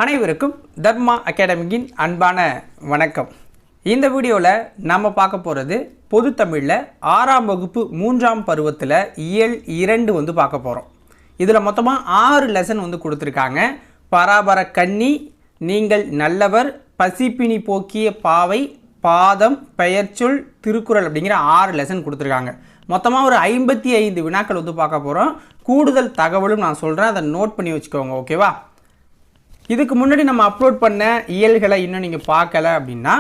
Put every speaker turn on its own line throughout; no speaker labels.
அனைவருக்கும் தர்மா அகாடமியின் அன்பான வணக்கம். இந்த வீடியோவில் நம்ம பார்க்க போகிறது பொது தமிழில் 6ஆம் வகுப்பு 3ஆம் பருவத்தில் இயல் 2 பார்க்க போகிறோம். இதில் மொத்தமாக 6 லெசன் கொடுத்துருக்காங்க. பராபர கன்னி, நீங்கள் நல்லவர், பசிப்பினி போக்கிய பாவை, பாதம், பெயர்ச்சொல், திருக்குறள் அப்படிங்கிற 6 லெசன் கொடுத்துருக்காங்க. மொத்தமாக ஒரு 55 வினாக்கள் பார்க்க போகிறோம். கூடுதல் தகவலும் நான் சொல்கிறேன், அதை நோட் பண்ணி வச்சுக்கோங்க. ஓகேவா? இதுக்கு முன்னாடி நம்ம அப்லோட் பண்ண இயல்களை இன்னும் நீங்கள் பார்க்கல அப்படின்னா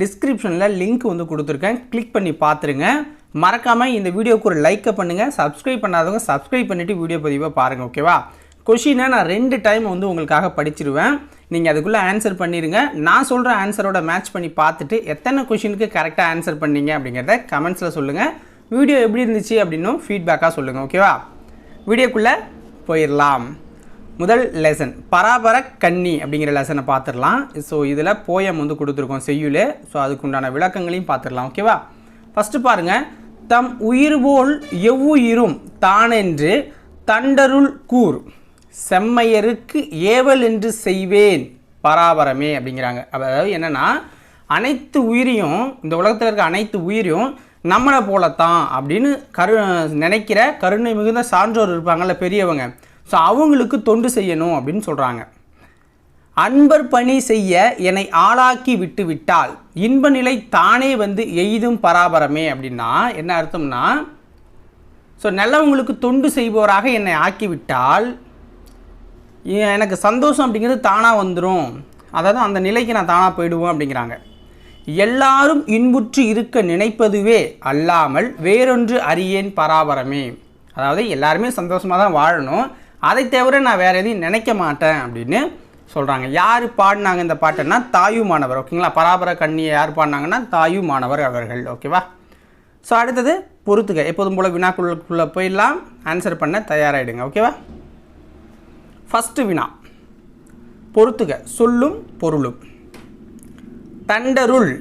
டிஸ்கிரிப்ஷனில் லிங்க் கொடுத்துருக்கேன், கிளிக் பண்ணி பார்த்துருங்க. மறக்காமல் இந்த வீடியோவுக்கு ஒரு லைக்கை பண்ணுங்கள். சப்ஸ்கிரைப் பண்ணாதவங்க சப்ஸ்கிரைப் பண்ணிவிட்டு வீடியோ பதிவை பாருங்கள். ஓகேவா? கொஷினை நான் 2 டைம் உங்களுக்காக படிச்சிருவேன். நீங்கள் அதுக்குள்ளே ஆன்சர் பண்ணிடுங்க. நான் சொல்கிற ஆன்சரோட மேட்ச் பண்ணி பார்த்துட்டு எத்தனை கொஷினுக்கு கரெக்டாக ஆன்சர் பண்ணீங்க அப்படிங்கிறத கமெண்ட்ஸில் சொல்லுங்கள். வீடியோ எப்படி இருந்துச்சு அப்படின்னும் ஃபீட்பேக்காக சொல்லுங்கள். ஓகேவா? வீடியோக்குள்ளே போயிடலாம். முதல் லெசன் பராபர கன்னி அப்படிங்கிற லெசனை பார்த்துடலாம். ஸோ இதில் போயம் கொடுத்துருக்கோம் செய்யுள். ஸோ அதுக்குண்டான விளக்கங்களையும் பார்த்துடலாம். ஓகேவா? ஃபஸ்ட்டு பாருங்கள். தம் உயிர் போல் எவ்வுயிரும் தானென்று தண்டருள் கூர் செம்மையருக்கு ஏவல் என்று செய்வேன் பராபரமே அப்படிங்கிறாங்க. அதாவது என்னென்னா, அனைத்து உயிரையும், இந்த உலகத்தில் இருக்க அனைத்து உயிரையும் நம்மளை போலத்தான் அப்படின்னு நினைக்கிற கருணை மிகுந்த சான்றோர் இருப்பாங்கள்ல, பெரியவங்க. ஸோ அவங்களுக்கு தொண்டு செய்யணும் அப்படின்னு சொல்கிறாங்க. அன்பர் பணி செய்ய என்னை ஆளாக்கி விட்டு விட்டால் இன்ப நிலை தானே எய்தும் பராபரமே அப்படின்னா என்ன அர்த்தம்னா, ஸோ நல்லவங்களுக்கு தொண்டு செய்பவராக என்னை ஆக்கிவிட்டால் எனக்கு சந்தோஷம் அப்படிங்கிறது தானாக வந்துடும். அதாவது அந்த நிலைக்கு நான் தானாக போயிடுவோம் அப்படிங்கிறாங்க. எல்லாரும் இன்புற்று இருக்க நினைப்பதுவே அல்லாமல் வேறொன்று அறியேன் பராபரமே. அதாவது எல்லாருமே சந்தோஷமாக தான் வாழணும், அதை தவிர நான் வேறு எதையும் நினைக்க மாட்டேன் அப்படின்னு சொல்கிறாங்க. யார் பாடினாங்க இந்த பாட்டுன்னா தாயுமானவர். ஓகேங்களா? பராபர கண்ணியை யார் பாடினாங்கன்னா தாயுமானவர் அவர்கள். ஓகேவா? ஸோ அடுத்தது பொறுத்துக்க. எப்போதும் போல் வினாக்குள்ளே போயிடலாம். ஆன்சர் பண்ண தயாராகிடுங்க. ஓகேவா? ஃபஸ்ட்டு வினா, பொறுத்துக்க. சொல்லும் பொருளும். தண்டருள்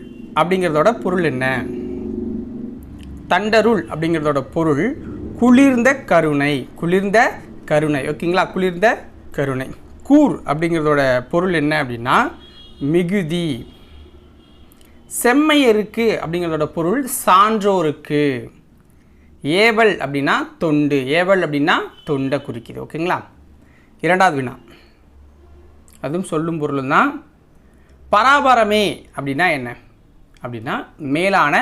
அப்படிங்கிறதோட பொருள் என்ன? தண்டருள் அப்படிங்கிறதோட பொருள் குளிர்ந்த கருணை. குளிர்ந்த கருணை. ஓகேங்களா? குளிர்ந்த கருணை. கூர் அப்படிங்கிறதோட பொருள் என்ன அப்படின்னா மிகுதி. செம்மையருக்கு அப்படிங்கிறதோட பொருள் சான்றோருக்கு. ஏவல் அப்படின்னா தொண்டு. ஏவல் அப்படின்னா தொண்டை குறிக்குது. ஓகேங்களா? இரண்டாவது வினா, அதுவும் சொல்லும் பொருள் தான். பராபரமே அப்படின்னா என்ன அப்படின்னா மேலான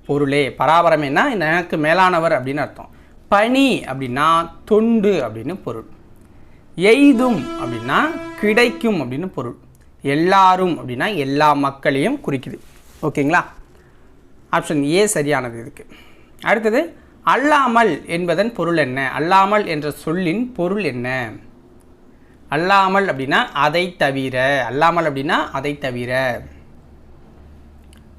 பொருளே. பராபரமேனா எனக்கு மேலானவர் அப்படின்னு அர்த்தம். பணி அப்படின்னா தொண்டு அப்படின்னு பொருள். எய்தும் அப்படின்னா கிடைக்கும் அப்படின்னு பொருள். எல்லாரும் அப்படின்னா எல்லா மக்களையும் குறிக்குது. ஓகேங்களா? ஆப்ஷன் ஏ சரியானது இதுக்கு. அடுத்தது அல்லாமல் என்பதன் பொருள் என்ன? அல்லாமல் என்ற சொல்லின் பொருள் என்ன? அல்லாமல் அப்படின்னா அதை தவிர. அல்லாமல் அப்படின்னா அதை தவிர.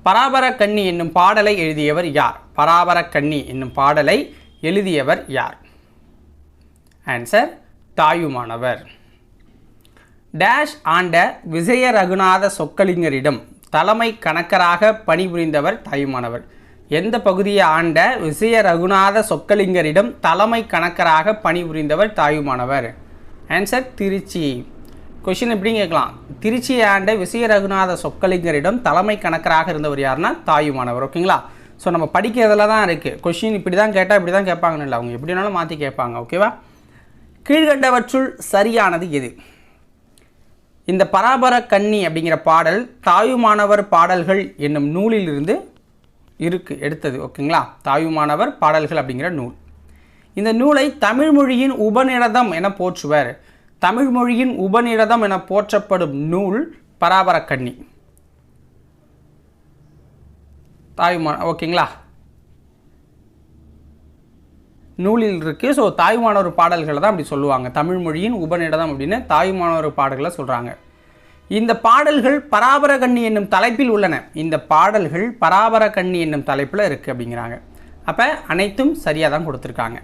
பராபர கன்னி என்னும் பாடலை எழுதியவர் யார்? பராபர கன்னி என்னும் பாடலை எழுதியவர் யார்? ஆன்சர் தாயுமானவர். டேஷ் ஆண்ட விஜய ரகுநாத சொக்கலிங்கரிடம் தலைமை கணக்கராக பணிபுரிந்தவர் தாயுமானவர். எந்த பகுதியை ஆண்ட விஜய ரகுநாத சொக்கலிங்கரிடம் தலைமை கணக்கராக பணிபுரிந்தவர் தாயுமானவர்? ஆன்சர் திருச்சி. கொஷின் எப்படின்னு கேட்கலாம். திருச்சியை ஆண்ட விஜய ரகுநாத சொக்கலிங்கரிடம் தலைமை கணக்கராக இருந்தவர் யாருன்னா தாயுமானவர். ஓகேங்களா? ஸோ நம்ம படிக்கிறதுல தான் இருக்குது. கொஷின் இப்படி தான் கேட்டால் இப்படி தான் கேட்பாங்கன்னு இல்லை, அவங்க எப்படி வேணாலும் மாற்றி கேட்பாங்க. ஓகேவா? கீழ்கண்டவற்றுள் சரியானது எது? இந்த பராபர கன்னி அப்படிங்கிற பாடல் தாயுமானவர் பாடல்கள் என்னும் நூலிலிருந்து எடுத்தது. ஓகேங்களா? தாயுமானவர் பாடல்கள் அப்படிங்கிற நூல். இந்த நூலை தமிழ் மொழியின் உபநிடதம் என போற்றுவர். தமிழ் மொழியின் உபநிடதம் என போற்றப்படும் நூல் பராபர கன்னி. ஓகேங்களா? நூலில் இருக்குது. ஸோ தாயுமானவர் பாடல்களை தான் அப்படி சொல்லுவாங்க. தமிழ் மொழியின் உபநிடதம் அப்படின்னு தாயுமானவர் பாடல்களை சொல்கிறாங்க. இந்த பாடல்கள் பராபர கன்னி என்னும் தலைப்பில் உள்ளன. இந்த பாடல்கள் பராபர கன்னி என்னும் தலைப்பில் இருக்குது அப்படிங்கிறாங்க. அப்போ அனைத்தும் சரியாக தான் கொடுத்துருக்காங்க.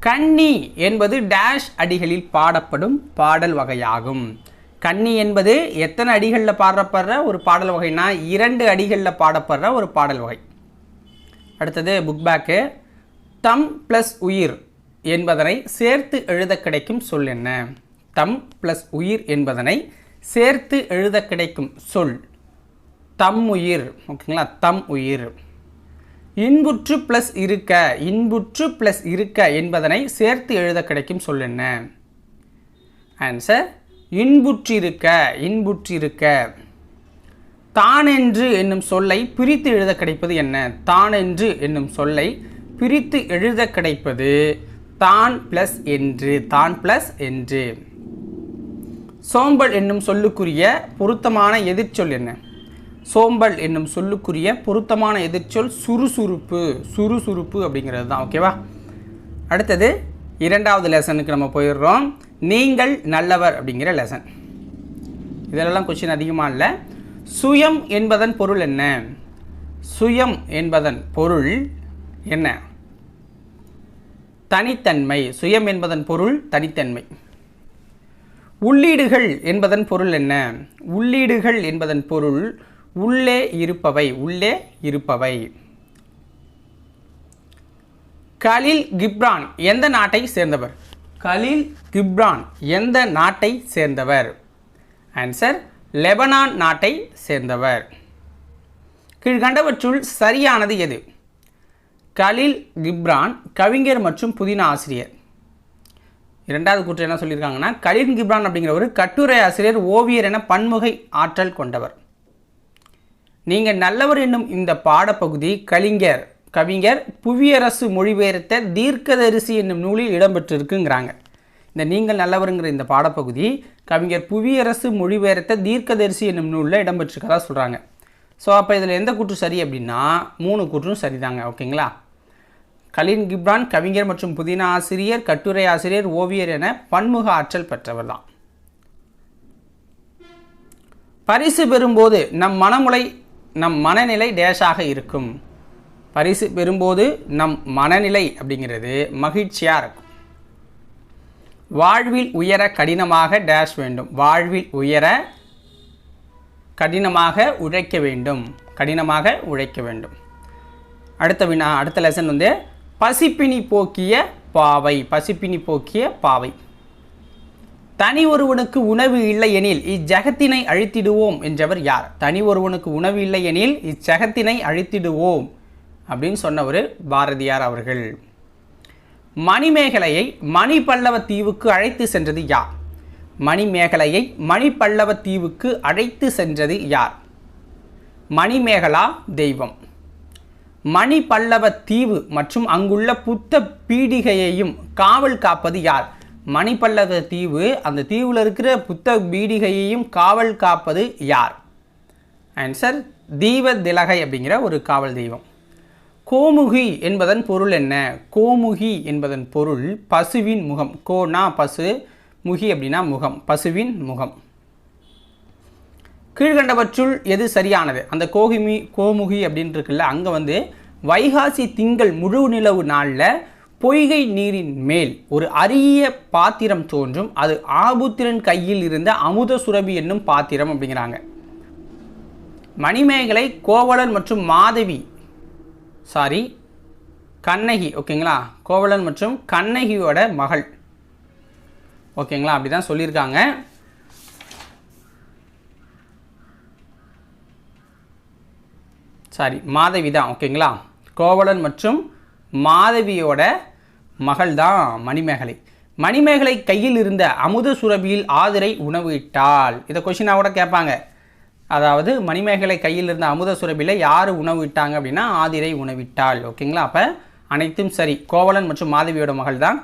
கன்னி என்பது டேஷ் அடிகளில் பாடப்படும் பாடல் வகையாகும். கன்னி என்பது எத்தனை அடிகளில் பாடப்படுற ஒரு பாடல் வகைனா 2 அடிகளில் பாடப்படுற ஒரு பாடல் வகை. அடுத்தது புக் பேக்கு. தம் ப்ளஸ் உயிர் என்பதனை சேர்த்து எழுத கிடைக்கும் சொல் என்ன? தம் ப்ளஸ் உயிர் என்பதனை சேர்த்து எழுத கிடைக்கும் சொல் தம் உயிர். ஓகேங்களா, தம் உயிர். இன்புற்று ப்ளஸ் இருக்க, இன்புற்று ப்ளஸ் இருக்க என்பதனை சேர்த்து எழுத கிடைக்கும் சொல் என்ன? ஆன்சர் இன்புற்றிருக்க, இன்புற்றிருக்க. தானென்று என்னும் சொல்லை பிரித்து எழுத கிடைப்பது என்ன? தானென்று என்னும் சொல்லை பிரித்து எழுத கிடைப்பது தான் ப்ளஸ் என்று, தான் ப்ளஸ் என்று. சோம்பல் என்னும் சொல்லுக்குரிய பொருத்தமான எதிர்ச்சொல் என்ன? சோம்பல் என்னும் சொல்லுக்குரிய பொருத்தமான எதிர்ச்சொல் சுறுசுறுப்பு, சுறுசுறுப்பு அப்படிங்கிறது தான். ஓகேவா? அடுத்தது இரண்டாவது லெசனுக்கு நம்ம போயிடுறோம். நீங்கள் நல்லவர் அப்படிங்கிற லெசன். இதெல்லாம் கொஸ்டின் அதிகமாக இல்லை. சுயம் என்பதன் பொருள் என்ன? சுயம் என்பதன் பொருள் என்ன? தனித்தன்மை. சுயம் என்பதன் பொருள் தனித்தன்மை. உள்ளீடுகள் என்பதன் பொருள் என்ன? உள்ளீடுகள் என்பதன் பொருள் உள்ளே இருப்பவை, உள்ளே இருப்பவை. கலீல் கிப்ரான் எந்த நாட்டை சேர்ந்தவர்? கலீல் கிப்ரான் எந்த நாட்டை சேர்ந்தவர்? ஆன்சர் லெபனான் நாட்டை சேர்ந்தவர். கீழ்கண்டவற்றுள் சரியானது எது? கலீல் கிப்ரான் கவிஞர் மற்றும் புதின ஆசிரியர். இரண்டாவது கூற்று என்ன சொல்லியிருக்காங்கன்னா, கலீல் கிப்ரான் அப்படிங்கிற ஒரு கட்டுரை ஆசிரியர், ஓவியர் என பன்முகை ஆற்றல் கொண்டவர். நீங்கள் நல்லவர் என்னும் இந்த பாடப்பகுதி கவிஞர் புவியரசு மொழிபெயர்த்த தீர்க்கதரிசி என்னும் நூலில் இடம்பெற்றிருக்குங்கிறாங்க. இந்த நீங்கள் நல்லவருங்கிற இந்த பாடப்பகுதி கவிஞர் புவியரசு மொழிபெயர்த்த தீர்க்கதரிசி என்னும் நூலில் இடம்பெற்றிருக்கதா சொல்கிறாங்க. ஸோ அப்போ இதில் எந்த கூற்று சரி அப்படின்னா 3 கூற்றும் சரிதாங்க. ஓகேங்களா? கலீல் கிப்ரான் கவிஞர் மற்றும் புதின ஆசிரியர், கட்டுரை ஆசிரியர், ஓவியர் என பன்முக ஆற்றல் பெற்றவர் தான். பரிசு பெறும்போது நம் மனநிலை டேஷாக இருக்கும். பரிசு பெறும்போது நம் மனநிலை அப்படிங்கிறது மகிழ்ச்சியாக இருக்கும். வாழ்வில் உயர கடினமாக டேஷ் வேண்டும். வாழ்வில் உயர கடினமாக உழைக்க வேண்டும், கடினமாக உழைக்க வேண்டும். அடுத்த லெசன் வந்து பசிப்பினி போக்கிய பாவை, பசிப்பினி போக்கிய பாவை. தனி ஒருவனுக்கு உணவு இல்லை எனில் இச்சகத்தினை அழித்திடுவோம் என்றவர் யார்? தனி ஒருவனுக்கு உணவு இல்லை எனில் இச்சகத்தினை அழித்திடுவோம் அப்படின்னு சொன்னவர் பாரதியார் அவர்கள். மணிமேகலையை மணிப்பல்லவ தீவுக்கு அழைத்து சென்றது யார்? மணிமேகலையை மணிப்பல்லவ தீவுக்கு அழைத்து சென்றது யார்? மணிமேகலா தெய்வம். மணிப்பல்லவ தீவு மற்றும் அங்குள்ள புத்த பீடிகையையும் காவல் காப்பது யார்? மணிப்பல்லவ தீவு, அந்த தீவில் இருக்கிற புத்த பீடிகையையும் காவல் காப்பது யார்? ஆன்சர் தீவதிலகை அப்படிங்கிற ஒரு காவல் தெய்வம். கோமுகி என்பதன் பொருள் என்ன? கோமுகி என்பதன் பொருள் பசுவின் முகம். கோனா பசு, முகி அப்படின்னா முகம், பசுவின் முகம். கீழ்கண்டவற்றுள் எது சரியானது? அந்த கோமுகி அப்படின்னு இருக்குல்ல, அங்கே வந்து வைகாசி திங்கள் முழு நிலவு நாளில் பொய்கை நீரின் மேல் ஒரு அரிய பாத்திரம் தோன்றும். அது ஆபுத்திரன் கையில் இருந்த அமுத சுரபி என்னும் பாத்திரம் அப்படிங்கிறாங்க. மணிமேகலை கோவலன் மற்றும் கண்ணகி. ஓகேங்களா? கோவலன் மற்றும் கண்ணகியோட மகள். ஓகேங்களா? அப்படி தான் சொல்லியிருக்காங்க. மாதவி தான். ஓகேங்களா? கோவலன் மற்றும் மாதவியோட மகள் தான் மணிமேகலை. மணிமேகலை கையில் இருந்த அமுத சுரபியில் ஆதிரை உணவு இட்டாள். இதை கொஸ்டினாக கூட கேட்பாங்க. அதாவது மணிமேகலை கையில் இருந்த அமுத சுரபியில் யார் உணவு இட்டாங்க அப்படின்னா ஆதிரை உணவிட்டாள். ஓகேங்களா? அப்போ அனைத்தும் சரி. கோவலன் மற்றும் மாதவியோட மகள் தான்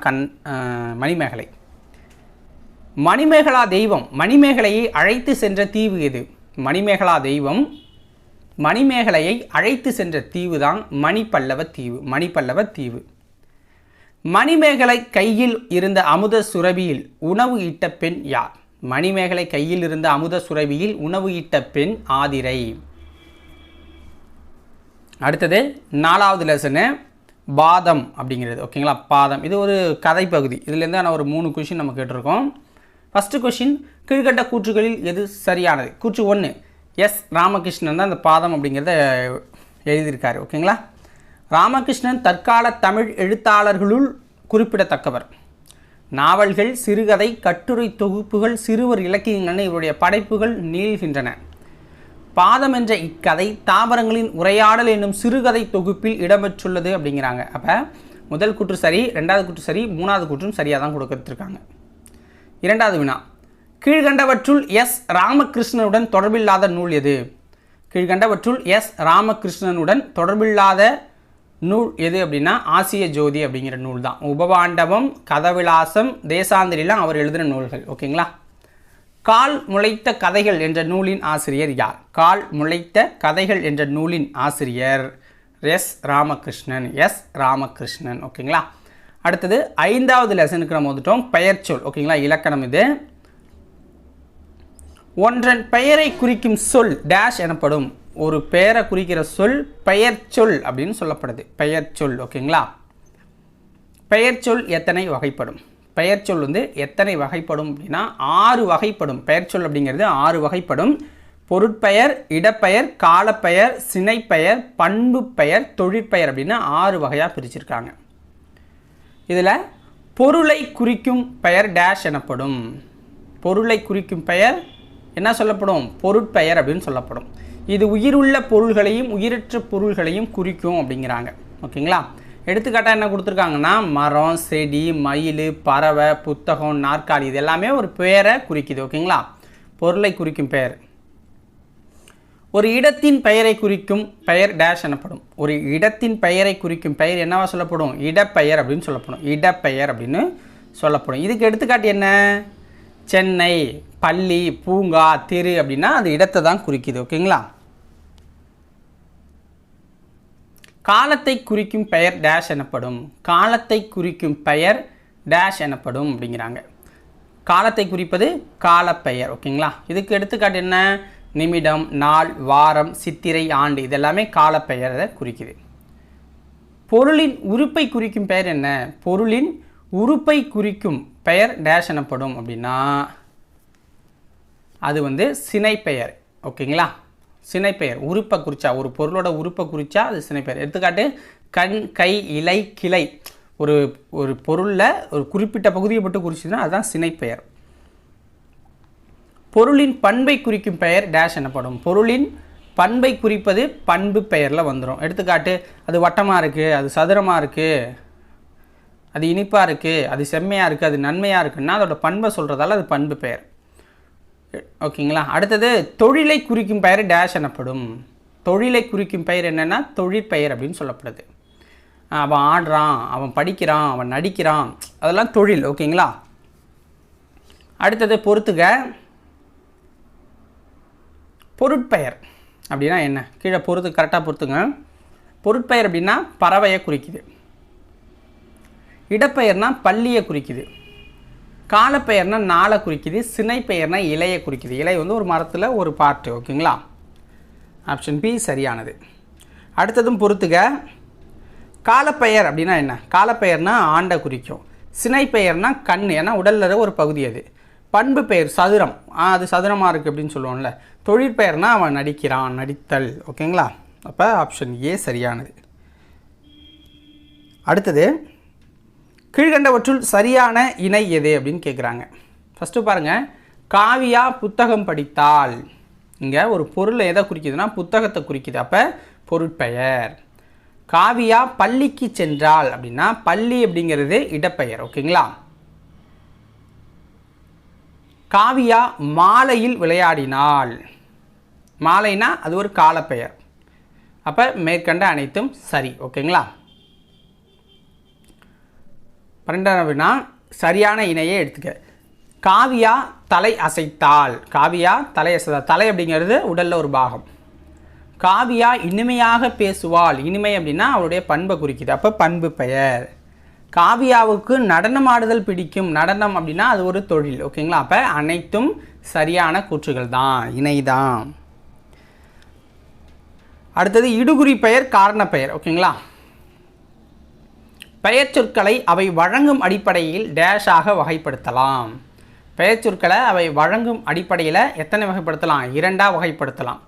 மணிமேகலை. மணிமேகலா தெய்வம் மணிமேகலையை அழைத்து சென்ற தீவு எது? மணிமேகலா தெய்வம் மணிமேகலையை அழைத்து சென்ற தீவு தான் மணிப்பல்லவ தீவு. மணிப்பல்லவ தீவு. மணிமேகலை கையில் இருந்த அமுத சுரபியில் உணவு இட்ட பெண் யார்? மணிமேகலை கையில் இருந்த அமுத சுரபியில் உணவு இட்ட பெண் ஆதிரை. அடுத்தது 4வது லெசனு பாதம் அப்படிங்கிறது. ஓகேங்களா? பாதம் இது ஒரு கதை பகுதி. இதுலேருந்து நான் ஒரு 3 கொஷின் நம்ம கேட்டிருக்கோம். ஃபஸ்ட்டு கொஷின், கீழ்கண்ட கூற்றுகளில் எது சரியானது? கூற்று 1, எஸ் ராமகிருஷ்ணன் தான் இந்த பாதம் அப்படிங்கிறத எழுதியிருக்காரு. ஓகேங்களா? ராமகிருஷ்ணன் தற்கால தமிழ் எழுத்தாளர்களுள் குறிப்பிடத்தக்கவர். நாவல்கள், சிறுகதை, கட்டுரை தொகுப்புகள், சிறுவர் இலக்கியங்கள் இவருடைய படைப்புகள் நீள்கின்றன. பாதம் என்ற இக்கதை தாவரங்களின் உரையாடல் என்னும் சிறுகதை தொகுப்பில் இடம்பெற்றுள்ளது அப்படிங்கிறாங்க. அப்போ முதல் கூற்று சரி, ரெண்டாவது கூற்று சரி, மூணாவது கூற்றும் சரியாக தான் கொடுத்துருக்காங்க. இரண்டாவது வினா, கீழ்கண்டவற்றுள் எஸ் ராமகிருஷ்ணனுடன் தொடர்பில்லாத நூல் எது? கீழ்கண்டவற்றுள் எஸ் ராமகிருஷ்ணனுடன் தொடர்பில்லாத நூல் எது அப்படின்னா ஆசிய ஜோதி அப்படிங்கிற நூல் தான். உபபாண்டவம், கதவிலாசம், தேசாந்திரிலாம் அவர் எழுதின நூல்கள். ஓகேங்களா. கால் முளைத்த கதைகள் என்ற நூலின் ஆசிரியர் யார்? கால் முளைத்த கதைகள் என்ற நூலின் ஆசிரியர் எஸ் ராமகிருஷ்ணன். எஸ் ராமகிருஷ்ணன். ஓகேங்களா. அடுத்தது 5வது லெசனுக்கு நம்ம வந்துட்டோம். பெயர்ச்சொல். ஓகேங்களா. இலக்கணம் இது. ஒன்றன் பெயரை குறிக்கும் சொல் டேஷ் எனப்படும். ஒரு பெயரை குறிக்கிற சொல் பெயர்ச்சொல் அப்படின்னு சொல்லப்படுது. பெயர்ச்சொல். ஓகேங்களா. பெயர்ச்சொல் எத்தனை வகைப்படும்? பெயர்ச்சொல் எத்தனை வகைப்படும் அப்படின்னா 6 வகைப்படும். பெயர்ச்சொல் அப்படிங்கிறது 6 வகைப்படும். பொருட்பெயர், இடப்பெயர், காலப்பெயர், சினைப்பெயர், பண்பு பெயர், தொழிற்பெயர் அப்படின்னு 6 வகையாக பிரிச்சிருக்காங்க. இதில் பொருளை குறிக்கும் பெயர் டேஷ் எனப்படும். பொருளை குறிக்கும் பெயர் என்ன சொல்லப்படும்? பொருட்பெயர் அப்படின்னு சொல்லப்படும். இது உயிருள்ள பொருள்களையும் உயிரற்ற பொருள்களையும் குறிக்கும் அப்படிங்கிறாங்க. ஓகேங்களா. எடுத்துக்காட்டாக என்ன கொடுத்துருக்காங்கன்னா மரம், செடி, மயில், பறவை, புத்தகம், நாற்காலி இது எல்லாமே ஒரு பெயரை குறிக்குது. ஓகேங்களா. பொருளை குறிக்கும் பெயர். ஒரு இடத்தின் பெயரை குறிக்கும் பெயர் டேஷ் எனப்படும். ஒரு இடத்தின் பெயரை குறிக்கும் பெயர் என்னவா சொல்லப்படும்? இடப்பெயர் அப்படின்னு சொல்லப்படும். இடப்பெயர் அப்படின்னு சொல்லப்படும். இதுக்கு எடுத்துக்காட்டு என்ன? சென்னை, பள்ளி, பூங்கா, தெரு அப்படின்னா அது இடத்தை தான் குறிக்குது. ஓகேங்களா. காலத்தை குறிக்கும் பெயர் டேஷ் எனப்படும். காலத்தை குறிக்கும் பெயர் டேஷ் எனப்படும் அப்படிங்கிறாங்க. காலத்தை குறிப்பது காலப்பெயர். ஓகேங்களா. இதுக்கு எடுத்துக்காட்டு என்ன? நிமிடம், நாள், வாரம், சித்திரை, ஆண்டு இதெல்லாமே காலப்பெயரை குறிக்குது. பொருளின் உறுப்பை குறிக்கும் பெயர் என்ன? பொருளின் உறுப்பை குறிக்கும் பெயர் டேஷ் எனப்படும் அப்படின்னா அது சினைப்பெயர். ஓகேங்களா. சினைப்பெயர். உறுப்பை குறிச்சா, ஒரு பொருளோட உறுப்பை குறிச்சா அது சினைப்பெயர். எடுத்துக்காட்டு கண், கை, இலை, கிளை. ஒரு பொருளில் ஒரு குறிப்பிட்ட பகுதியை மட்டும் குறிச்சுன்னா அதுதான் சினைப்பெயர். பொருளின் பண்பை குறிக்கும் பெயர் டேஷ் எனப்படும். பொருளின் பண்பை குறிப்பது பண்பு பெயரில் வந்துடும். எடுத்துக்காட்டு அது வட்டமாக இருக்குது, அது சதுரமாக இருக்குது, அது இனிப்பாக இருக்குது, அது செம்மையாக இருக்குது, அது நன்மையாக இருக்குன்னா அதோட பண்பை சொல்கிறதால அது பண்பு பெயர். ஓகேங்களா. அடுத்தது தொழிலை குறிக்கும் பெயர் டேஷ் எனப்படும். தொழிலை குறிக்கும் பெயர் என்னென்னா தொழிற்பெயர் அப்படின்னு சொல்லப்படுது. அவன் ஆடுறான், அவன் படிக்கிறான், அவன் நடிக்கிறான், அதெல்லாம் தொழில். ஓகேங்களா. அடுத்தது பொறுத்துக. பொருட்பெயர் அப்படின்னா என்ன? கீழே கரெக்டாக பொறுத்துங்க. பொருட்பெயர் அப்படின்னா பறவையை குறிக்குது. இடப்பெயர்னா பள்ளியை குறிக்குது. காலப்பெயர்னா நாளை குறிக்குது. சினைப்பெயர்னா இலையை குறிக்குது. இலை ஒரு மரத்தில் ஒரு பார்ட்டு. ஓகேங்களா. ஆப்ஷன் பி சரியானது. அடுத்ததும் பொறுத்துக. காலப்பெயர் அப்படின்னா என்ன? காலப்பெயர்னா ஆண்டை குறிக்கும். சினைப்பெயர்னா கண், ஏன்னா உடலில் ஒரு பகுதி அது. பண்பு பெயர் சதுரம், அது சதுரமாக இருக்குது அப்படின்னு சொல்லுவோம்ல. தொழிற்பெயர்னா அவன் நடிக்கிறான், நடித்தல். ஓகேங்களா. அப்போ ஆப்ஷன் ஏ சரியானது. அடுத்தது கீழ்கண்டவற்றுள் சரியான இணை எது அப்படின்னு கேட்குறாங்க. ஃபஸ்ட்டு பாருங்கள். காவியா புத்தகம் படித்தால். இங்கே ஒரு பொருளை எதை குறிக்குதுன்னா புத்தகத்தை குறிக்குது. அப்போ பொருட்பெயர். காவியா பள்ளிக்கு சென்றால் அப்படின்னா பள்ளி அப்படிங்கிறது இடப்பெயர். ஓகேங்களா. காவியா மாலையில் விளையாடினாள். மாலைனா அது ஒரு காலப்பெயர். அப்போ மேற்கண்ட அனைத்தும் சரி. ஓகேங்களா. 12னா சரியான இணையை எடுத்துக்க. காவியா தலை அசைத்தாள். காவியா தலை அசைத்தாள். தலை அப்படிங்கிறது உடலில் ஒரு பாகம். காவியா இனிமையாக பேசுவாள். இனிமை அப்படின்னா அவளுடைய பண்பை குறிக்குது. அப்போ பண்பு பெயர். காவியாவுக்கு நடனம் ஆடுதல் பிடிக்கும். நடனம் அப்படின்னா அது ஒரு தொழில். ஓகேங்களா. அப்போ அனைத்தும் சரியான கூற்றுகள் தான், இணை தான். அடுத்தது இடுகுறி பெயர், காரண பெயர். ஓகேங்களா. பெயர் சொற்களை அவை வழங்கும் அடிப்படையில் டேஷாக வகைப்படுத்தலாம். பெயர் சொற்களை அவை வழங்கும் அடிப்படையில் எத்தனை வகைப்படுத்தலாம்? 2ஆக வகைப்படுத்தலாம்.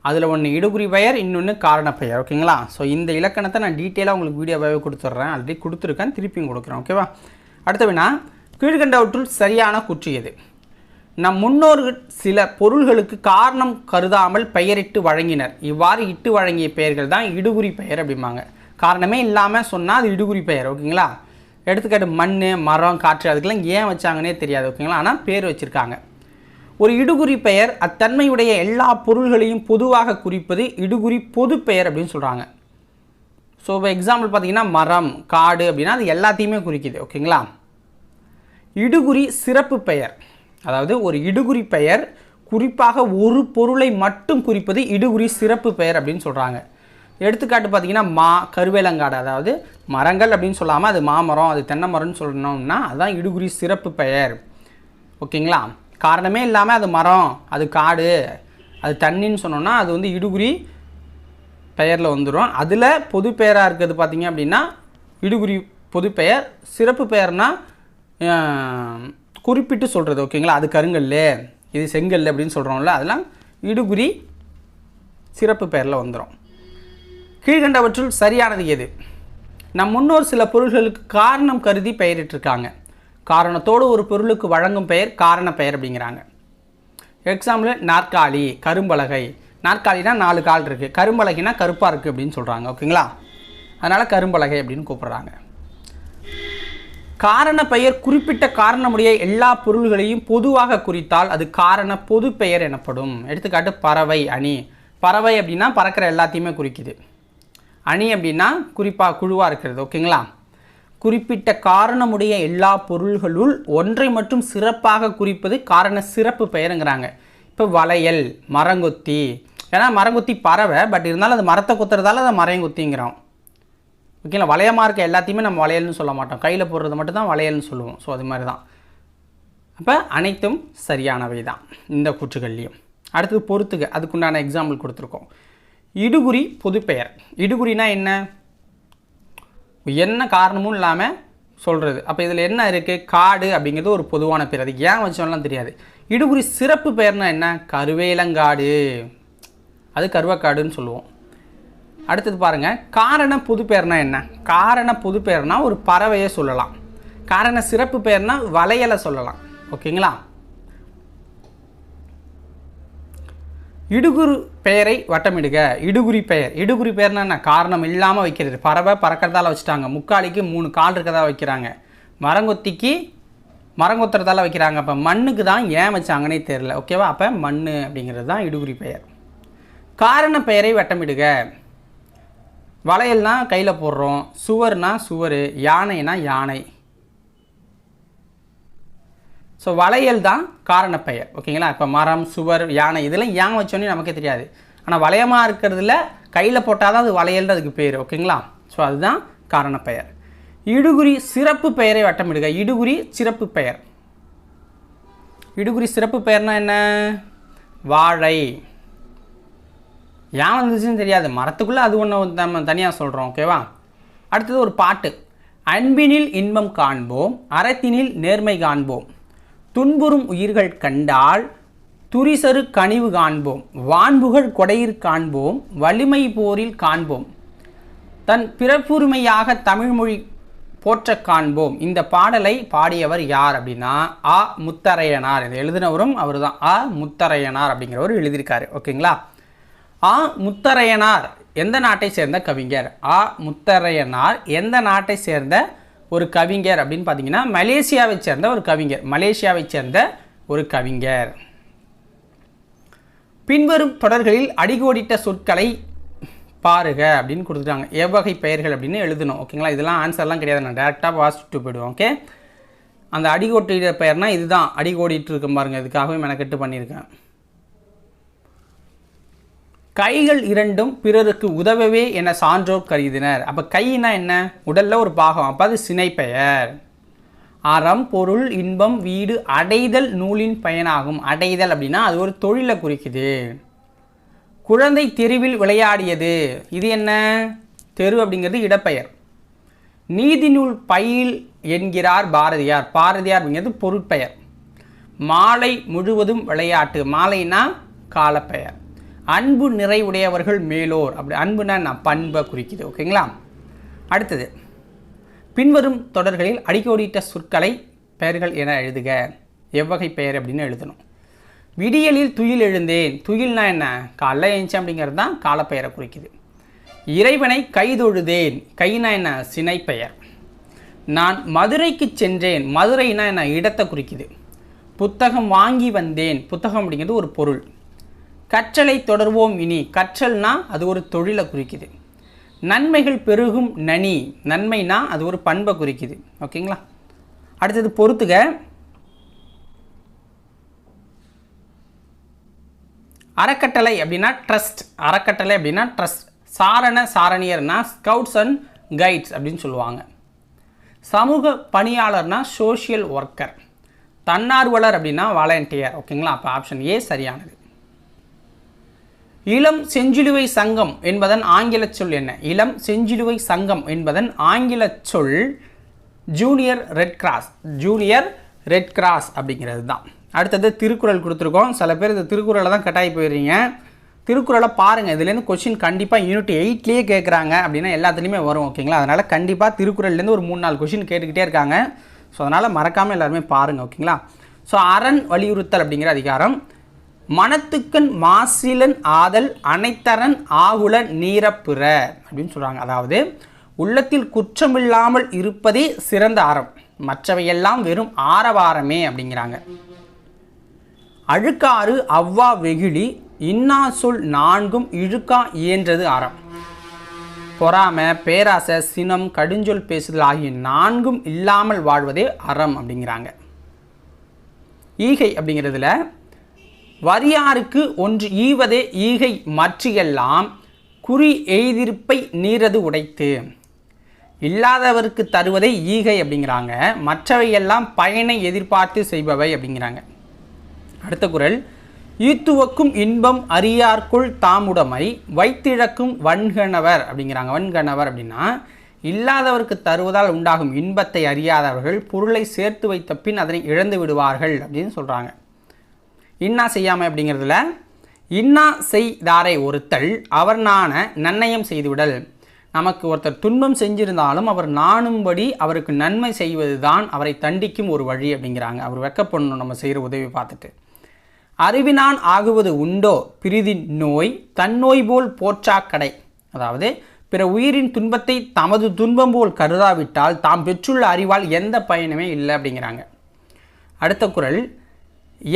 அதில் ஒன்று இடுகுறி பெயர், இன்னொன்று காரண பெயர். ஓகேங்களா. ஸோ இந்த இலக்கணத்தை நான் டீட்டெயிலாக உங்களுக்கு வீடியோவாகவே கொடுத்துட்றேன். ஆல்ரெடி கொடுத்துருக்கேன், திருப்பியும் கொடுக்குறேன். ஓகேவா. அடுத்த வினா, கீழ்கண்டவற்றுள் சரியான கூற்று எது? நம் முன்னோர்கள் சில பொருள்களுக்கு காரணம் கருதாமல் பெயரிட்டு வழங்கினர். இவ்வாறு இட்டு வழங்கிய பெயர்கள் தான் இடுகுறி பெயர் அப்படிம்பாங்க. காரணமே இல்லாமல் சொன்னால் அது இடுகுறி பெயர். ஓகேங்களா? எடுத்துக்காட்டு மண், மரம், காற்று, அதுக்கெல்லாம் ஏன் வச்சாங்கன்னே தெரியாது. ஓகேங்களா? ஆனால் பேர் வச்சுருக்காங்க. ஒரு இடுகுறி பெயர் அத்தன்மையுடைய எல்லா பொருள்களையும் பொதுவாக குறிப்பது இடுகுறி பொது பெயர் அப்படின்னு சொல்கிறாங்க. ஸோ இப்போ எக்ஸாம்பிள் பார்த்தீங்கன்னா மரம், காடு அப்படின்னா அது எல்லாத்தையுமே குறிக்குது. ஓகேங்களா? இடுகுறி சிறப்பு பெயர், அதாவது ஒரு இடுகுறி பெயர் குறிப்பாக ஒரு பொருளை மட்டும் குறிப்பது இடுகுறி சிறப்பு பெயர் அப்படின்னு சொல்கிறாங்க. எடுத்துக்காட்டு பார்த்தீங்கன்னா கருவேலங்காடு, அதாவது மரங்கள் அப்படின்னு சொல்லாமல் அது மாமரம், அது தென்னை மரம்னு சொல்லணும்னா அதுதான் இடுகுறி சிறப்பு பெயர். ஓகேங்களா? காரணமே இல்லாமல் அது மரம், அது காடு, அது தண்ணின்னு சொன்னோம்னா அது வந்து இடுகுறி பெயரில் வந்துடும். அதில் பொது பெயராக இருக்கிறது பார்த்திங்க அப்படின்னா இடுகுறி பொது பெயர். சிறப்பு பெயர்னால் குறிப்பிட்டு சொல்கிறது. ஓகேங்களா? அது கருங்கல், இது செங்கல் அப்படின்னு சொல்கிறோம்ல, அதெல்லாம் இடுகுறி சிறப்பு பெயரில் வந்துடும். கீழ்கண்டவற்றுள் சரியானது எது? நம் முன்னோர் சில பொருள்களுக்கு காரணம் கருதி பெயரிட்டிருக்காங்க. காரணத்தோடு ஒரு பொருளுக்கு வழங்கும் பெயர் காரண பெயர் அப்படிங்கிறாங்க. எக்ஸாம்பிள் நாற்காலி, கரும்பலகை. நாற்காலினா 4 கால் இருக்குது, கரும்பலகைனா கருப்பாக இருக்குது அப்படின்னு சொல்கிறாங்க. ஓகேங்களா? அதனால் கரும்பலகை அப்படின்னு கூப்பிட்றாங்க. காரண பெயர் குறிப்பிட்ட காரணமுடைய எல்லா பொருள்களையும் பொதுவாக குறித்தால் அது காரண பொது பெயர் எனப்படும். எடுத்துக்காட்டு பறவை, அணி. பறவை அப்படின்னா பறக்கிற எல்லாத்தையுமே குறிக்குது. அணி அப்படின்னா குறிப்பாக குழுவாக இருக்கிறது. ஓகேங்களா? குறிப்பிட்ட காரணமுடைய எல்லா பொருள்களுள் ஒன்றை மட்டும் சிறப்பாக குறிப்பது காரண சிறப்பு பெயருங்கிறாங்க. இப்போ வளையல், மரங்கொத்தி. ஏன்னா மரங்கொத்தி பறவை, பட் இருந்தாலும் அது மரத்தை கொத்துறதால அதை மரங்கொத்திங்கிறோம். ஓகேங்களா? வளையமாக இருக்க எல்லாத்தையுமே நம்ம வளையல்னு சொல்ல மாட்டோம், கையில் போடுறது மட்டும் தான் வளையல்னு சொல்லுவோம். ஸோ அது மாதிரி தான். அப்போ அனைத்தும் சரியானவை தான் இந்த கூற்றுகள்லையும். அடுத்தது பொறுத்துக, அதுக்குண்டான எக்ஸாம்பிள் கொடுத்துருக்கோம். இடுகுறி பொதுப்பெயர். இடுகுறினா என்ன காரணமும் இல்லாமல் சொல்கிறது. அப்போ இதில் என்ன இருக்குது? காடு அப்படிங்கிறது ஒரு பொதுவான பெயர், அது ஏன் வச்சோம்லாம் தெரியாது. இடுகுறி சிறப்பு பெயர்னா என்ன? கருவேலங்காடு, அது கருவக்காடுன்னு சொல்லுவோம். அடுத்தது பாருங்கள், காரண பொது பெயர்னா என்ன? காரண பொது பெயர்னா ஒரு பறவையை சொல்லலாம். காரண சிறப்பு பெயர்னா வளையலை சொல்லலாம். ஓகேங்களா? இடுகுறி பெயரை வட்டமிடுக. இடுகுறி பெயர். இடுகுறி பெயர்னா என்ன? காரணம் இல்லாமல் வைக்கிறது. பறவை பறக்கிறதால வச்சுட்டாங்க. முக்காலிக்கு 3 கால் இருக்கிறதா வைக்கிறாங்க. மரங்கொத்திக்கு மரங்கொத்துறதால வைக்கிறாங்க. அப்போ மண்ணுக்கு தான் ஏன் வச்சாங்கன்னே தெரியல. ஓகேவா? அப்போ மண் அப்படிங்கிறது தான் இடுகுறி பெயர். காரண பெயரை வட்டமிடுக. வளையல்னா கையில் போடுறோம், சுவர்னா சுவர், யானைனா யானை. ஸோ வளையல் தான் காரண பெயர். ஓகேங்களா? இப்போ மரம், சுவர், யானை இதெல்லாம் ஏன் வச்சோன்னே நமக்கே தெரியாது. ஆனால் வளையமாக இருக்கிறதுல கையில் போட்டால் தான் அது வளையல், அதுக்கு பேர். ஓகேங்களா? ஸோ அதுதான் காரண பெயர். இடுகுறி சிறப்பு பெயரை வட்டமிடுக. இடுகுறி சிறப்பு பெயர். இடுகுறி சிறப்பு பெயர்னா என்ன? வாழை. ஏன் வந்துச்சுன்னு தெரியாது, மரத்துக்குள்ளே அது ஒன்று நம்ம தனியாக சொல்கிறோம். ஓகேவா? அடுத்தது ஒரு பாட்டு. அன்பினில் இன்பம் காண்போம், அறத்தினில் நேர்மை காண்போம், துன்புறும் உயிர்கள் கண்டால் துரிசரு கனிவு காண்போம், வான்புகழ் கொடையிற் காண்போம், வலிமை போரில் காண்போம், தன் பிறப்புரிமையாக தமிழ்மொழி போற்ற காண்போம். இந்த பாடலை பாடியவர் யார் அப்படின்னா ஆ முத்தரையனார். இதை எழுதினவரும் அவர் தான். ஆ முத்தரையனார் அப்படிங்கிறவர் எழுதியிருக்காரு. ஓகேங்களா? ஆ முத்தரையனார் எந்த நாட்டை சேர்ந்த கவிஞர்? ஆ முத்தரையனார் எந்த நாட்டை சேர்ந்த ஒரு கவிஞர் அப்படின்னு பார்த்தீங்கன்னா மலேசியாவை சேர்ந்த ஒரு கவிஞர். மலேசியாவை சேர்ந்த ஒரு கவிஞர். பின்வரும் தொடர்களில் அடிகோடிட்ட சொற்களை பாருக அப்படின்னு கொடுத்துட்டாங்க. எவ்வகை பெயர்கள் அப்படின்னு எழுதணும். ஓகேங்களா? இதெல்லாம் ஆன்சர்லாம் கிடையாது, நான் டேரெக்டாக வாசிச்சுட்டு போயிடுவோம். ஓகே? அந்த அடிகோட்டிட்ட பெயர்னா இதுதான், அடிகோடிட்டு இருக்கும் பாருங்கள். இதுக்காகவே மெனக்கெட்டு பண்ணியிருக்கேன். கைகள் இரண்டும் பிறருக்கு உதவவே என சான்றோர் கருதினர். அப்போ கைனா என்ன? உடலில் ஒரு பாகம். அப்போ அது சினைப்பெயர். அறம், பொருள், இன்பம், வீடு, அடைதல் நூலின் பயனாகும். அடைதல் அப்படின்னா அது ஒரு தொழிலை குறிக்குது. குழந்தை தெருவில் விளையாடியது, இது என்ன? தெரு அப்படிங்கிறது இடப்பெயர். நீதி நூல் பயில் என்கிறார் பாரதியார். பாரதியார் அப்படிங்கிறது பொருட்பெயர். மாலை முழுவதும் விளையாட்டு, மாலைனா காலப்பெயர். அன்பு நிறைவுடையவர்கள் மேலோர், அப்படி அன்புனா நான் பண்பை குறிக்குது. ஓகேங்களா? அடுத்தது, பின்வரும் தொடர்களில் அடிக்கோடிட்ட சொற்களை பெயர்கள் என எழுதுக. எவ்வகை பெயர் அப்படின்னு எழுதணும். விடியலில் துயில் எழுந்தேன். துயில்னா என்ன? காலைல எழுந்தேன் அப்படிங்கிறது தான் காலப்பெயரை குறிக்குது. இறைவனை கைதொழுதேன். கைனா என்ன? சினைப்பெயர். நான் மதுரைக்கு சென்றேன். மதுரைனா என்ன? இடத்தை குறிக்குது. புத்தகம் வாங்கி வந்தேன். புத்தகம் அப்படிங்கிறது ஒரு பொருள். கற்றலை தொடர்வோம் இனி. கற்றல்னா அது ஒரு தொழிலை குறிக்குது. நன்மைகள் பெருகும் நனி. நன்மைனா அது ஒரு பண்பை குறிக்குது. ஓகேங்களா? அடுத்தது பொறுத்துக. அறக்கட்டளை அப்படின்னா ட்ரஸ்ட். அறக்கட்டளை அப்படின்னா ட்ரஸ்ட். சாரணியர்னா ஸ்கவுட்ஸ் அண்ட் கைட்ஸ் அப்படின்னு சொல்லுவாங்க. சமூக பணியாளர்னா சோஷியல் ஒர்க்கர். தன்னார்வலர் அப்படின்னா வாலண்டியர். ஓகேங்களா? அப்போ ஆப்ஷன் ஏ சரியானது. இளம் செஞ்சிலுவை சங்கம் என்பதன் ஆங்கில சொல் என்ன? இளம் செஞ்சிலுவை சங்கம் என்பதன் ஆங்கில சொல் junior red cross. Junior red cross அப்படிங்கிறது தான். அடுத்தது திருக்குறள் கொடுத்துருக்கோம். சில பேர் இந்த திருக்குறளை தான் கட்டாயி போயிடுறீங்க. திருக்குறளை பாருங்கள். இதுலேருந்து கொஸ்டின் கண்டிப்பாக யூனிட் 8லேயே கேட்குறாங்க அப்படின்னா எல்லாத்துலேயுமே வரும். ஓகேங்களா? அதனால் கண்டிப்பாக திருக்குறள்லேருந்து ஒரு 3-4 கொஸ்டின் கேட்டுக்கிட்டே இருக்காங்க. ஸோ அதனால் மறக்காமல் எல்லாருமே பாருங்கள். ஓகேங்களா? ஸோ அரண் வலியுறுத்தல் அப்படிங்கிற அதிகாரம். மனத்துக்கண் மாசிலன் ஆதல் அனைத்தரன் ஆகுல நீரப்புற அப்படின்னு சொல்கிறாங்க. அதாவது உள்ளத்தில் குற்றமில்லாமல் இருப்பதே சிறந்த அறம், மற்றவையெல்லாம் வெறும் ஆரவாரமே அப்படிங்கிறாங்க. அழுக்காறு அவ்வா வெகுளி இன்னா சொல் நான்கும் இழுக்கா இயன்றது அறம். பொறாமை, பேராசை, சினம், கடுஞ்சொல் பேசுதல் ஆகிய 4ம் இல்லாமல் வாழ்வதே அறம் அப்படிங்கிறாங்க. ஈகை அப்படிங்கிறதுல வரியாருக்கு ஒன்று ஈவதே ஈகை மற்றியெல்லாம் குறி எய்திருப்பை நீரது உடைத்து. இல்லாதவருக்கு தருவதை ஈகை அப்படிங்கிறாங்க. மற்றவையெல்லாம் பயனை எதிர்பார்த்து செய்பவை அப்படிங்கிறாங்க. அடுத்த குறள். ஈத்துவக்கும் இன்பம் அறியார்க்குள் தாமுடைமை வைத்திழக்கும் வன்கணவர் அப்படிங்கிறாங்க. வன்கணவர் அப்படின்னா இல்லாதவருக்கு தருவதால் உண்டாகும் இன்பத்தை அறியாதவர்கள் பொருளை சேர்த்து வைத்த பின் அதனை இழந்து விடுவார்கள் அப்படின்னு சொல்கிறாங்க. இன்னா செய்யாமை அப்படிங்கிறதுல இன்னா செய்தாரை ஒருத்தல் அவர் நாண நன்னயம் செய்துவிடல். நமக்கு ஒருத்தர் துன்பம் செஞ்சிருந்தாலும் அவர் நாணும்படி அவருக்கு நன்மை செய்வது தான் அவரை தண்டிக்கும் ஒரு வழி அப்படிங்கிறாங்க. அவர் வெக்கப்படணும் நம்ம செய்கிற உதவி பார்த்துட்டு. அறிவினான் ஆகுவது உண்டோ பிரிதின் நோய் தன்னோய் போல் போற்றா கடை. அதாவது பிற உயிரின் துன்பத்தை தமது துன்பம் போல் கருதாவிட்டால் தாம் பெற்றுள்ள அறிவால் எந்த பயனுமே இல்லை அப்படிங்கிறாங்க. அடுத்த குறள்.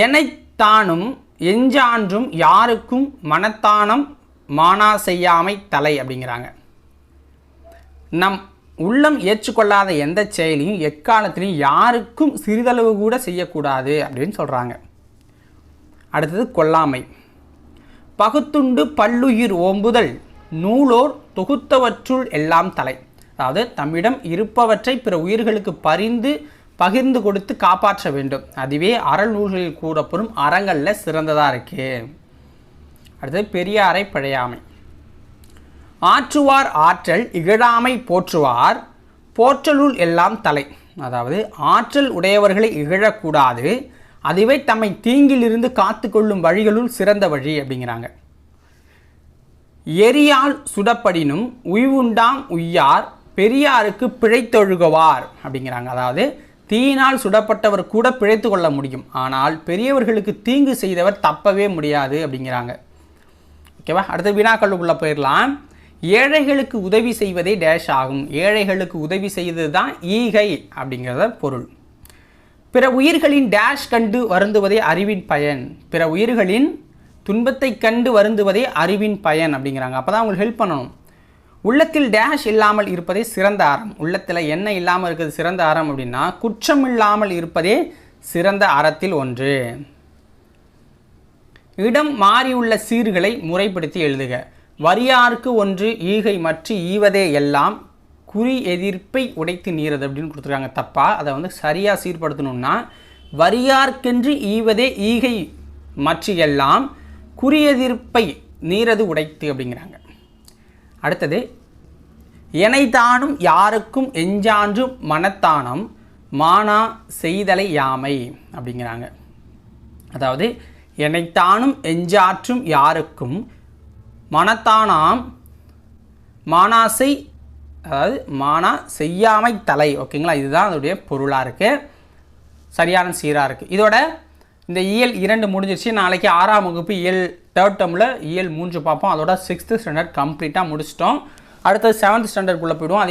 எனைத்தானும் எஞ்சான்றும் யாருக்கும் மனத்தானம் மானா செய்யாமை தலை அப்படிங்கிறாங்க. நம் உள்ளம் ஏற்றுக்கொள்ளாத எந்த செயலையும் எக்காலத்திலையும் யாருக்கும் சிறிதளவு கூட செய்யக்கூடாது அப்படின்னு சொல்கிறாங்க. அடுத்தது கொல்லாமை. பகுத்துண்டு பல்லுயிர் ஓம்புதல் நூலோர் தொகுத்தவற்றுள் எல்லாம் தலை. அதாவது தம்மிடம் இருப்பவற்றை பிற உயிர்களுக்கு பகிர்ந்து கொடுத்து காப்பாற்ற வேண்டும். அதுவே அறநூல்களில் கூறப்படும் அறங்களில் சிறந்ததாக இருக்கு. அடுத்தது பெரியாரை பழையாமை. ஆற்றுவார் ஆற்றல் இகழாமை போற்றுவார் போற்றலுள் எல்லாம் தலை. அதாவது ஆற்றல் உடையவர்களை இகழக்கூடாது, அதுவே தம்மை தீங்கிலிருந்து காத்து கொள்ளும் வழிகளுள் சிறந்த வழி அப்படிங்கிறாங்க. எரியால் சுடப்படினும் உய்வுண்டாம் உய்யார் பெரியாருக்கு பிழைத்தொழுகுவார் அப்படிங்கிறாங்க. அதாவது தீயினால் சுடப்பட்டவர் கூட பிழைத்து கொள்ள முடியும், ஆனால் பெரியவர்களுக்கு தீங்கு செய்தவர் தப்பவே முடியாது அப்படிங்கிறாங்க. ஓகேவா? அடுத்த வினாக்களுக்குள்ளே போயிடலாம். ஏழைகளுக்கு உதவி செய்வதே டேஷ் ஆகும். ஏழைகளுக்கு உதவி செய்வது தான் ஈகை அப்படிங்கிறத பொருள். பிற உயிர்களின் டேஷ் கண்டு வருந்துவதே அறிவின் பயன். பிற உயிர்களின் துன்பத்தை கண்டு வருந்துவதே அறிவின் பயன் அப்படிங்கிறாங்க. அப்போ தான் அவங்களுக்கு ஹெல்ப் பண்ணணும். உள்ளத்தில் டேஷ் இல்லாமல் இருப்பதே சிறந்த அறம். உள்ளத்தில் என்ன இல்லாமல் இருக்கிறது சிறந்த அறம் அப்படின்னா குற்றம் இல்லாமல் இருப்பதே சிறந்த அறத்தில் ஒன்று. இடம் மாறியுள்ள சீர்களை முறைப்படுத்தி எழுதுக. வரியாருக்கு ஒன்று ஈகை மற்ற ஈவதே எல்லாம் குறி எதிர்ப்பை உடைத்து நீரது அப்படின்னு கொடுத்துருக்காங்க. தப்பா அதை சரியாக சீர்படுத்தணும்னா வரியார்க்கென்று ஈவதே ஈகை மற்ற எல்லாம் குறி எதிர்ப்பை நீரது உடைத்து அப்படிங்கிறாங்க. அடுத்தது எனைத்தானும் யாருக்கும் எஞ்சான்றும் மனத்தானம் மானா செய்தலை யாமை அப்படிங்கிறாங்க. அதாவது எனைத்தானும் எஞ்சாற்றும் யாருக்கும் மனத்தானாம் மானாசை, அதாவது மானா செய்யாமை தலை. ஓகேங்களா? இதுதான் அதோடைய பொருளாக இருக்குது. சரியான சீராக இருக்குது. இதோட இந்த இயல் 2 முடிஞ்சிருச்சு. நாளைக்கு 6ஆம் வகுப்பு இயல் 3rd டேர்மில் இயல் 3 பார்ப்போம். அதோட 6th ஸ்டாண்டர்ட் கம்ப்ளீட்டாக முடிச்சிட்டோம். அடுத்தது 7th ஸ்டாண்டர்டுக்குள்ளே போய்டுவோம். அதே